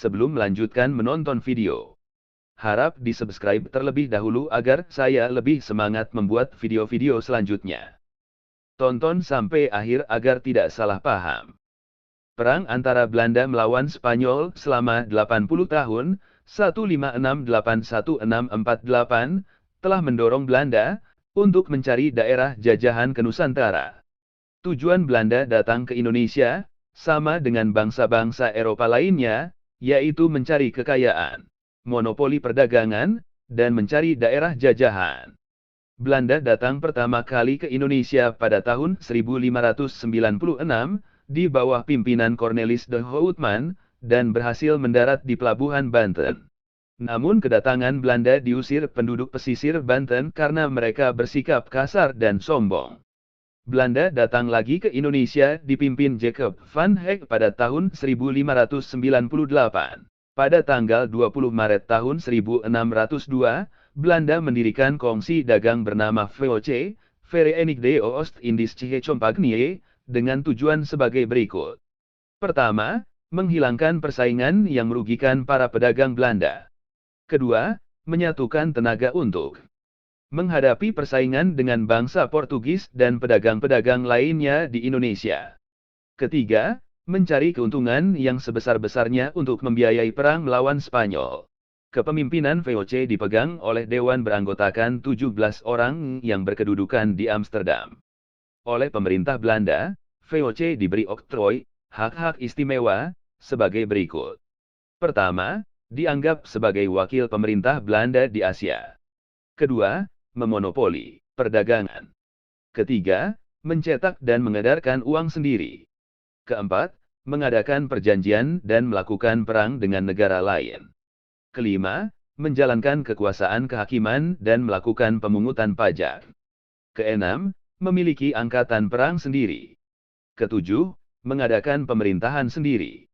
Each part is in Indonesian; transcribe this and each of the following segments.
Sebelum melanjutkan menonton video, harap di-subscribe terlebih dahulu agar saya lebih semangat membuat video-video selanjutnya. Tonton sampai akhir agar tidak salah paham. Perang antara Belanda melawan Spanyol selama 80 tahun, 1568-1648, telah mendorong Belanda untuk mencari daerah jajahan ke Nusantara. Tujuan Belanda datang ke Indonesia, sama dengan bangsa-bangsa Eropa lainnya, yaitu mencari kekayaan, monopoli perdagangan, dan mencari daerah jajahan. Belanda datang pertama kali ke Indonesia pada tahun 1596, di bawah pimpinan Cornelis de Houtman, dan berhasil mendarat di pelabuhan Banten. Namun kedatangan Belanda diusir penduduk pesisir Banten karena mereka bersikap kasar dan sombong. Belanda datang lagi ke Indonesia dipimpin Jacob van Heck pada tahun 1598. Pada tanggal 20 Maret tahun 1602, Belanda mendirikan kongsi dagang bernama VOC, Verenigde Oost-Indische Compagnie, dengan tujuan sebagai berikut. Pertama, menghilangkan persaingan yang merugikan para pedagang Belanda. Kedua, menyatukan tenaga untuk menghadapi persaingan dengan bangsa Portugis dan pedagang-pedagang lainnya di Indonesia. Ketiga, mencari keuntungan yang sebesar-besarnya untuk membiayai perang melawan Spanyol. Kepemimpinan VOC dipegang oleh dewan beranggotakan 17 orang yang berkedudukan di Amsterdam. Oleh pemerintah Belanda, VOC diberi oktrooi, hak-hak istimewa, sebagai berikut. Pertama, dianggap sebagai wakil pemerintah Belanda di Asia. Kedua, memonopoli perdagangan. Ketiga, mencetak dan mengedarkan uang sendiri. Keempat, mengadakan perjanjian dan melakukan perang dengan negara lain. Kelima, menjalankan kekuasaan kehakiman dan melakukan pemungutan pajak. Keenam, memiliki angkatan perang sendiri. Ketujuh, mengadakan pemerintahan sendiri.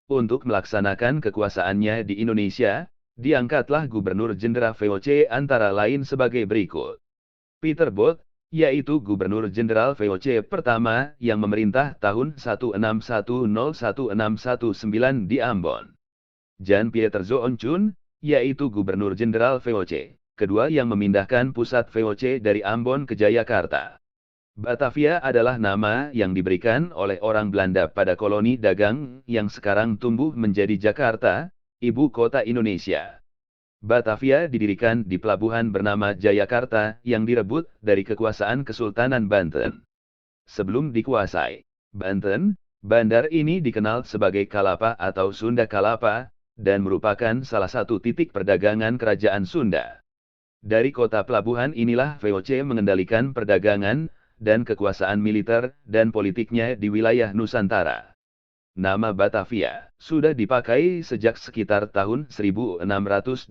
Untuk melaksanakan kekuasaannya di Indonesia, diangkatlah Gubernur Jenderal VOC antara lain sebagai berikut. Peter Both, yaitu Gubernur Jenderal VOC pertama yang memerintah tahun 1610-1619 di Ambon. Jan Pieter Zoonchun, yaitu Gubernur Jenderal VOC kedua yang memindahkan pusat VOC dari Ambon ke Jayakarta. Batavia adalah nama yang diberikan oleh orang Belanda pada koloni dagang yang sekarang tumbuh menjadi Jakarta, ibu kota Indonesia. Batavia didirikan di pelabuhan bernama Jayakarta yang direbut dari kekuasaan Kesultanan Banten. Sebelum dikuasai Banten, bandar ini dikenal sebagai Kalapa atau Sunda Kalapa, dan merupakan salah satu titik perdagangan kerajaan Sunda. Dari kota pelabuhan inilah VOC mengendalikan perdagangan dan kekuasaan militer dan politiknya di wilayah Nusantara. Nama Batavia sudah dipakai sejak sekitar tahun 1621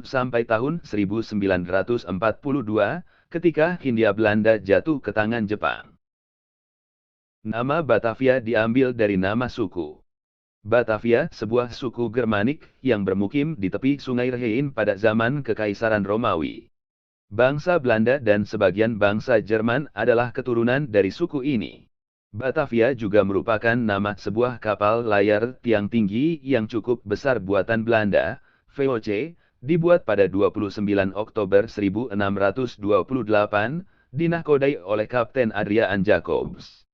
sampai tahun 1942, ketika Hindia Belanda jatuh ke tangan Jepang. Nama Batavia diambil dari nama suku. Batavia, sebuah suku Germanik yang bermukim di tepi Sungai Rhein pada zaman Kekaisaran Romawi. Bangsa Belanda dan sebagian bangsa Jerman adalah keturunan dari suku ini. Batavia juga merupakan nama sebuah kapal layar tiang tinggi yang cukup besar buatan Belanda, VOC, dibuat pada 29 Oktober 1628, dinahkodai oleh Kapten Adriaan Jacobs.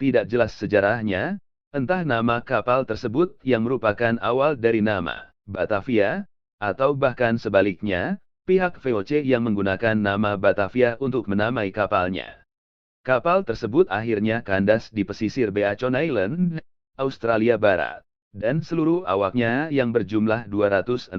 Tidak jelas sejarahnya, entah nama kapal tersebut yang merupakan awal dari nama Batavia, atau bahkan sebaliknya, pihak VOC yang menggunakan nama Batavia untuk menamai kapalnya. Kapal tersebut akhirnya kandas di pesisir Beacon Island, Australia Barat, dan seluruh awaknya yang berjumlah 268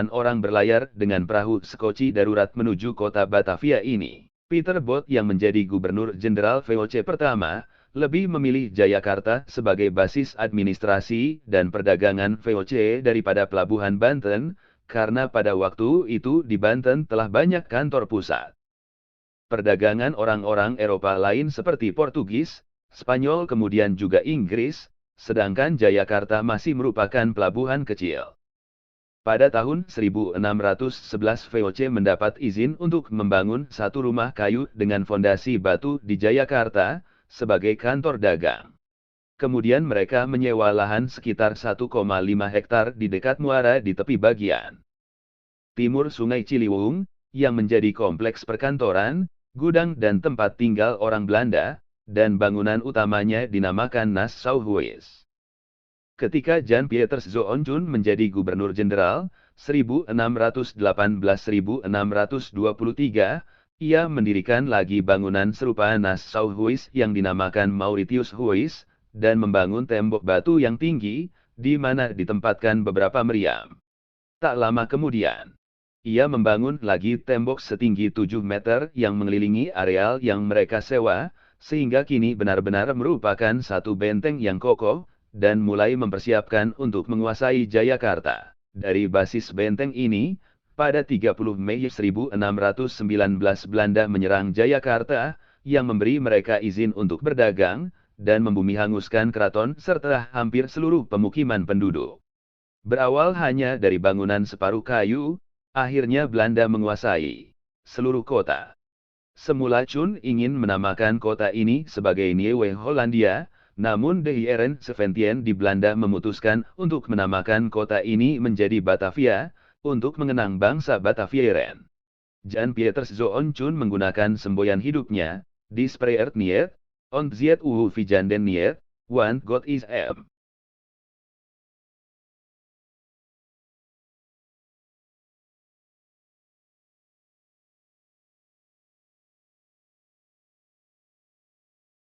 orang berlayar dengan perahu skoci darurat menuju kota Batavia ini. Peter Both yang menjadi Gubernur Jenderal VOC pertama, lebih memilih Jayakarta sebagai basis administrasi dan perdagangan VOC daripada pelabuhan Banten, karena pada waktu itu di Banten telah banyak kantor pusat perdagangan orang-orang Eropa lain seperti Portugis, Spanyol kemudian juga Inggris, sedangkan Jayakarta masih merupakan pelabuhan kecil. Pada tahun 1611 VOC mendapat izin untuk membangun satu rumah kayu dengan fondasi batu di Jayakarta, sebagai kantor dagang. Kemudian mereka menyewa lahan sekitar 1,5 hektar di dekat muara di tepi bagian timur Sungai Ciliwung, yang menjadi kompleks perkantoran, gudang dan tempat tinggal orang Belanda, dan bangunan utamanya dinamakan Nassauhuis. Ketika Jan Pieters Zoonjun menjadi Gubernur Jenderal, 1618-1623, ia mendirikan lagi bangunan serupa Nassauhuis yang dinamakan Mauritius Huis, dan membangun tembok batu yang tinggi, di mana ditempatkan beberapa meriam. Tak lama kemudian, ia membangun lagi tembok setinggi 7 meter yang mengelilingi areal yang mereka sewa, sehingga kini benar-benar merupakan satu benteng yang kokoh, dan mulai mempersiapkan untuk menguasai Jayakarta. Dari basis benteng ini, pada 30 Mei 1619 Belanda menyerang Jayakarta, yang memberi mereka izin untuk berdagang, dan membumi hanguskan keraton serta hampir seluruh pemukiman penduduk. Berawal hanya dari bangunan separuh kayu, akhirnya Belanda menguasai seluruh kota. Semula Chun ingin menamakan kota ini sebagai Nieuwe Hollandia, namun de Heren Seventien di Belanda memutuskan untuk menamakan kota ini menjadi Batavia, untuk mengenang bangsa Batavieren. Jan Pieters Zoon Chun menggunakan semboyan hidupnya, Die Spreert niet, und ziet uhu vijanden niet, want God is em.